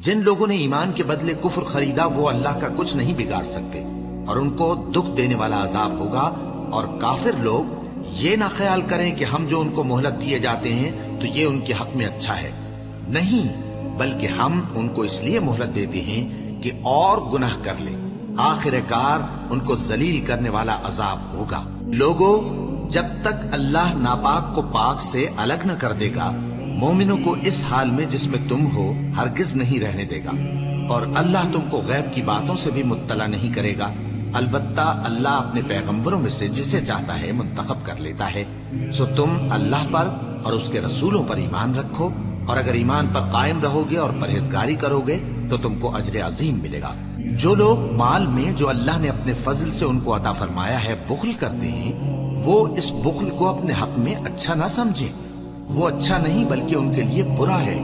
جن لوگوں نے ایمان کے بدلے کفر خریدا وہ اللہ کا کچھ نہیں بگاڑ سکتے، اور ان کو دکھ دینے والا عذاب ہوگا۔ اور کافر لوگ یہ نہ خیال کریں کہ ہم جو ان کو مہلت دیے جاتے ہیں تو یہ ان کے حق میں اچھا ہے، نہیں، بلکہ ہم ان کو اس لیے مہلت دیتے ہیں کہ اور گناہ کر لیں، آخر کار ان کو ذلیل کرنے والا عذاب ہوگا۔ لوگوں، جب تک اللہ ناپاک کو پاک سے الگ نہ کر دے گا، مومنوں کو اس حال میں جس میں تم ہو ہرگز نہیں رہنے دے گا، اور اللہ تم کو غیب کی باتوں سے بھی مطلع نہیں کرے گا۔ البتہ اللہ اپنے پیغمبروں میں سے جسے چاہتا ہے منتخب کر لیتا ہے۔ سو تم اللہ پر اور اس کے رسولوں پر ایمان رکھو، اور اگر ایمان پر قائم رہو گے اور پرہیزگاری کرو گے تو تم کو اجر عظیم ملے گا۔ جو لوگ مال میں جو اللہ نے اپنے فضل سے ان کو عطا فرمایا ہے بخل کرتے ہیں، وہ اس بخل کو اپنے حق میں اچھا نہ سمجھیں، وہ اچھا نہیں بلکہ ان کے لیے برا ہے۔